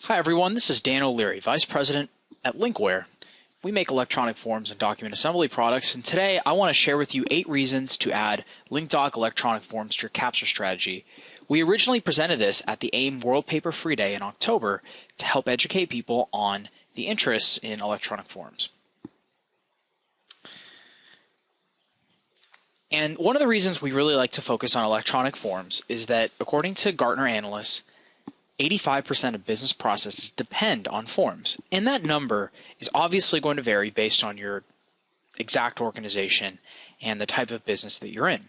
Hi everyone, this is Dan O'Leary, Vice President at LincWare. We make electronic forms and document assembly products, and today I want to share with you 8 reasons to add LincDoc electronic forms to your capture strategy. We originally presented this at the AIM World Paper Free Day in October to help educate people on the interests in electronic forms. And one of the reasons we really like to focus on electronic forms is that, according to Gartner analysts, 85% of business processes depend on forms. And that number is obviously going to vary based on your exact organization and the type of business that you're in.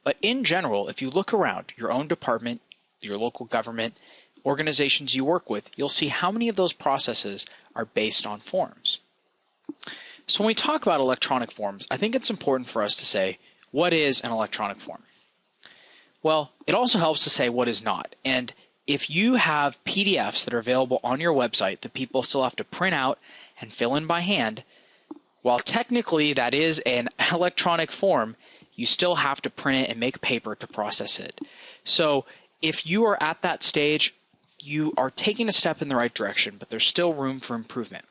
But in general, if you look around your own department, your local government, organizations you work with, you'll see how many of those processes are based on forms. So when we talk about electronic forms, I think it's important for us to say, what is an electronic form? Well, it also helps to say what is not. And if you have PDFs that are available on your website that people still have to print out and fill in by hand, while technically that is an electronic form, you still have to print it and make paper to process it. So if you are at that stage, you are taking a step in the right direction, but there's still room for improvement.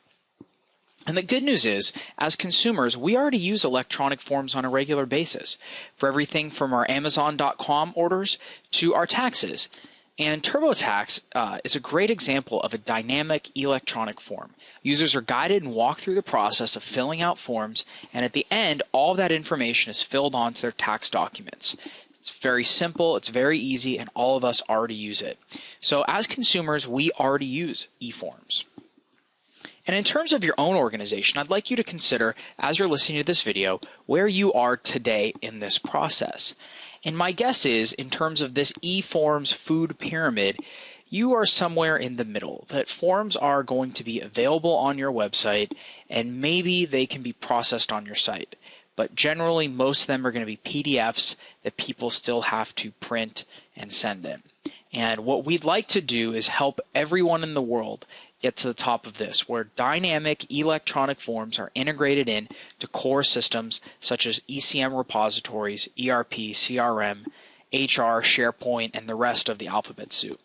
And the good news is, as consumers, we already use electronic forms on a regular basis for everything from our Amazon.com orders to our taxes. And TurboTax is a great example of a dynamic electronic form. Users are guided and walk through the process of filling out forms, and at the end, all that information is filled onto their tax documents. It's very simple, it's very easy, and all of us already use it. So as consumers, we already use eForms. And in terms of your own organization, I'd like you to consider, as you're listening to this video, where you are today in this process. And my guess is, in terms of this eForms food pyramid, you are somewhere in the middle, that forms are going to be available on your website, and maybe they can be processed on your site. But generally, most of them are going to be PDFs that people still have to print and send in. And what we'd like to do is help everyone in the world get to the top of this, where dynamic electronic forms are integrated in to core systems such as ECM repositories, ERP, CRM, HR, SharePoint, and the rest of the alphabet soup.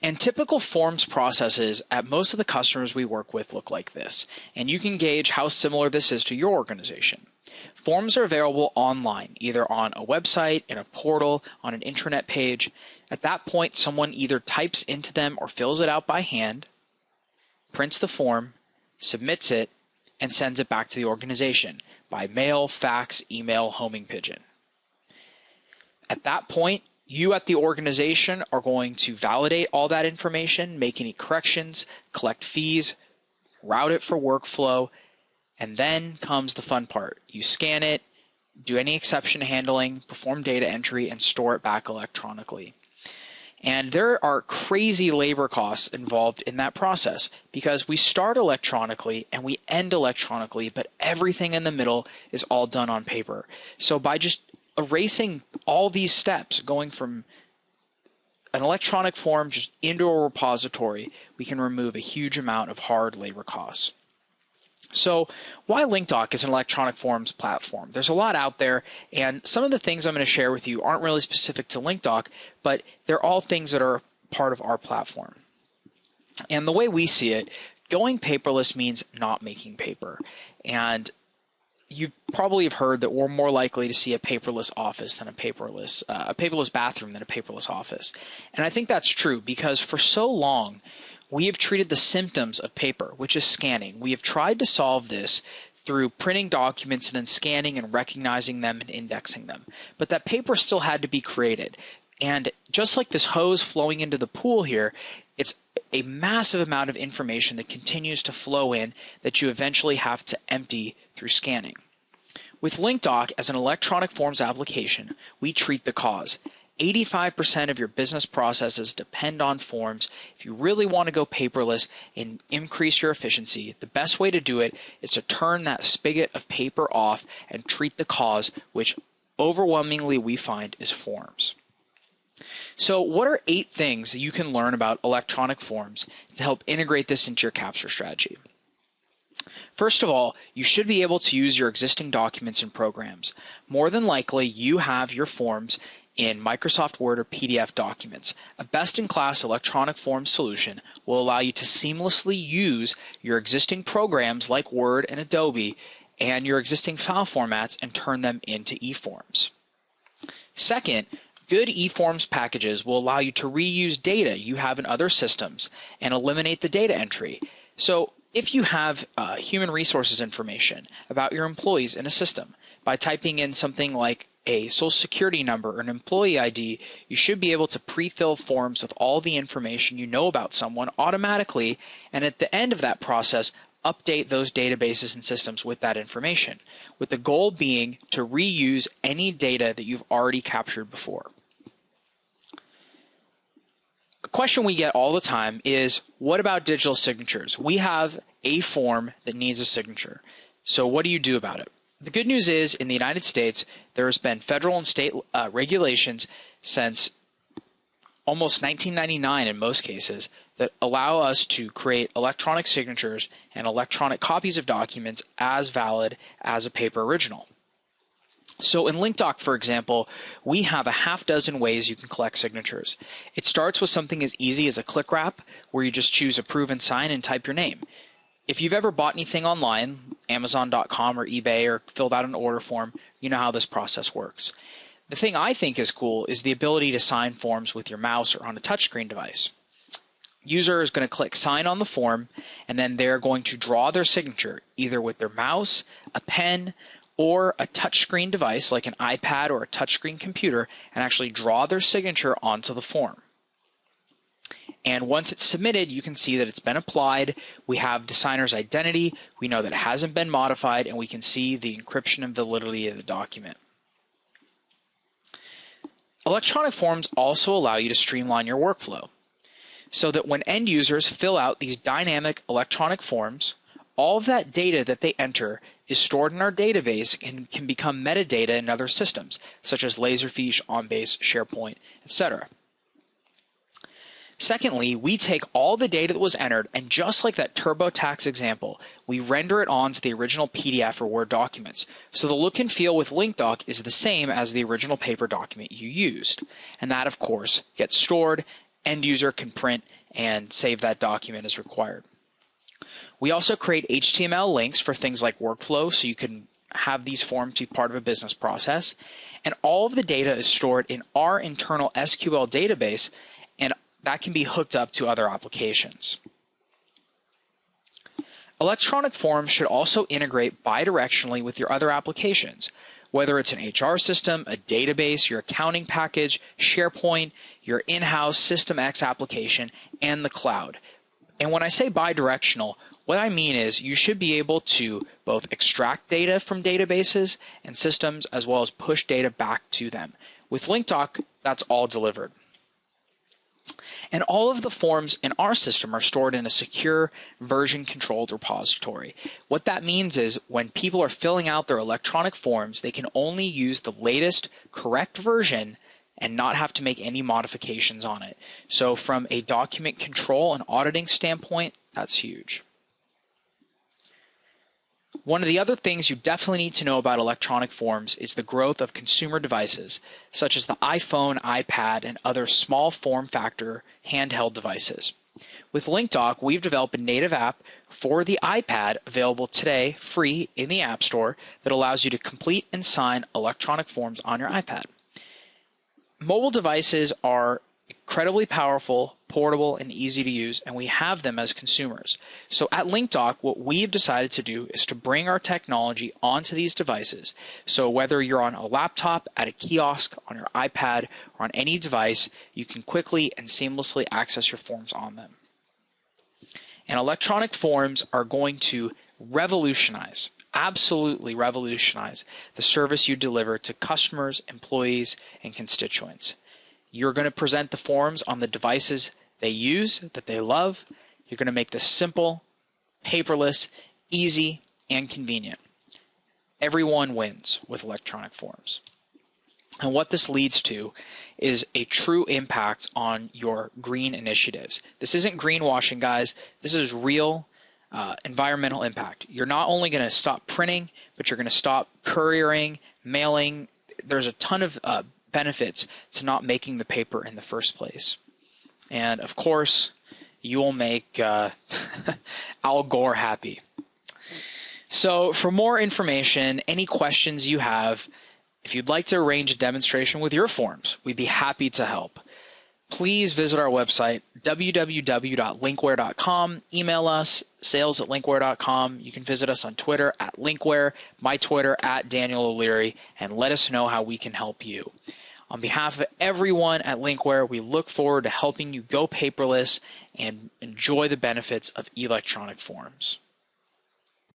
And typical forms processes at most of the customers we work with look like this, and you can gauge how similar this is to your organization. Forms are available online, either on a website, in a portal, on an intranet page. At that point, someone either types into them or fills it out by hand, prints the form, submits it, and sends it back to the organization by mail, fax, email, homing pigeon. At that point, you at the organization are going to validate all that information, make any corrections, collect fees, route it for workflow, and then comes the fun part. You scan it, do any exception handling, perform data entry, and store it back electronically. And there are crazy labor costs involved in that process because we start electronically and we end electronically, but everything in the middle is all done on paper. So by just erasing all these steps, going from an electronic form just into a repository, we can remove a huge amount of hard labor costs. So why LincDoc is an electronic forms platform? There's a lot out there, and some of the things I'm going to share with you aren't really specific to LincDoc, but they're all things that are part of our platform. And the way we see it, going paperless means not making paper. And you probably have heard that we're more likely to see a paperless office than a paperless bathroom than a paperless office. And I think that's true because for so long, we have treated the symptoms of paper, which is scanning. We have tried to solve this through printing documents and then scanning and recognizing them and indexing them. But that paper still had to be created. And just like this hose flowing into the pool here, it's a massive amount of information that continues to flow in that you eventually have to empty through scanning. With LincDoc as an electronic forms application, we treat the cause. 85% of your business processes depend on forms. If you really want to go paperless and increase your efficiency, the best way to do it is to turn that spigot of paper off and treat the cause, which overwhelmingly we find is forms. So what are 8 things that you can learn about electronic forms to help integrate this into your capture strategy? First of all, you should be able to use your existing documents and programs. More than likely, you have your forms in Microsoft Word or PDF documents. A best-in-class electronic forms solution will allow you to seamlessly use your existing programs like Word and Adobe and your existing file formats and turn them into eForms. Second, good eForms packages will allow you to reuse data you have in other systems and eliminate the data entry. So if you have human resources information about your employees in a system, by typing in something like a social security number or an employee ID, you should be able to pre-fill forms with all the information you know about someone automatically, and at the end of that process, update those databases and systems with that information, with the goal being to reuse any data that you've already captured before. A question we get all the time is, what about digital signatures? We have a form that needs a signature. So what do you do about it? The good news is, in the United States, there has been federal and state regulations since almost 1999 in most cases that allow us to create electronic signatures and electronic copies of documents as valid as a paper original. So in LincDoc, for example, we have a half dozen ways you can collect signatures. It starts with something as easy as a click wrap, where you just choose approve and sign and type your name. If you've ever bought anything online, Amazon.com or eBay, or filled out an order form, you know how this process works. The thing I think is cool is the ability to sign forms with your mouse or on a touchscreen device. User is going to click sign on the form, and then they're going to draw their signature either with their mouse, a pen, or a touchscreen device like an iPad or a touchscreen computer, and actually draw their signature onto the form. And once it's submitted, you can see that it's been applied. We have the signer's identity. We know that it hasn't been modified, and we can see the encryption and validity of the document. Electronic forms also allow you to streamline your workflow, so that when end users fill out these dynamic electronic forms, all of that data that they enter is stored in our database and can become metadata in other systems, such as Laserfiche, OnBase, SharePoint, etc. Secondly, we take all the data that was entered, and just like that TurboTax example, we render it onto the original PDF or Word documents. So the look and feel with LincDoc is the same as the original paper document you used. And that, of course, gets stored. End user can print and save that document as required. We also create HTML links for things like workflow, so you can have these forms be part of a business process. And all of the data is stored in our internal SQL database, and that can be hooked up to other applications. Electronic forms should also integrate bidirectionally with your other applications, whether it's an HR system, a database, your accounting package, SharePoint, your in-house System X application, and the cloud. And when I say bidirectional, what I mean is you should be able to both extract data from databases and systems as well as push data back to them. With LincDoc, that's all delivered. And all of the forms in our system are stored in a secure, version-controlled repository. What that means is when people are filling out their electronic forms, they can only use the latest correct version and not have to make any modifications on it. So from a document control and auditing standpoint, that's huge. One of the other things you definitely need to know about electronic forms is the growth of consumer devices, such as the iPhone, iPad, and other small form factor handheld devices. With LincDoc, we've developed a native app for the iPad available today free in the App Store that allows you to complete and sign electronic forms on your iPad. Mobile devices are incredibly powerful, portable, and easy to use, and we have them as consumers. So at LincDoc, what we've decided to do is to bring our technology onto these devices. So whether you're on a laptop, at a kiosk, on your iPad, or on any device, you can quickly and seamlessly access your forms on them. And electronic forms are going to revolutionize, absolutely revolutionize, the service you deliver to customers, employees, and constituents. You're going to present the forms on the devices they use, that they love. You're going to make this simple, paperless, easy, and convenient. Everyone wins with electronic forms. And what this leads to is a true impact on your green initiatives. This isn't greenwashing, guys. This is real environmental impact. You're not only going to stop printing, but you're going to stop couriering, mailing. There's a ton of benefits to not making the paper in the first place. And of course, you will make Al Gore happy. So for more information, any questions you have, if you'd like to arrange a demonstration with your forms, we'd be happy to help. Please visit our website, www.linkware.com. Email us, sales@linkware.com. You can visit us on Twitter @LincWare, my Twitter @Daniel O'Leary, and let us know how we can help you. On behalf of everyone at LincWare, we look forward to helping you go paperless and enjoy the benefits of electronic forms.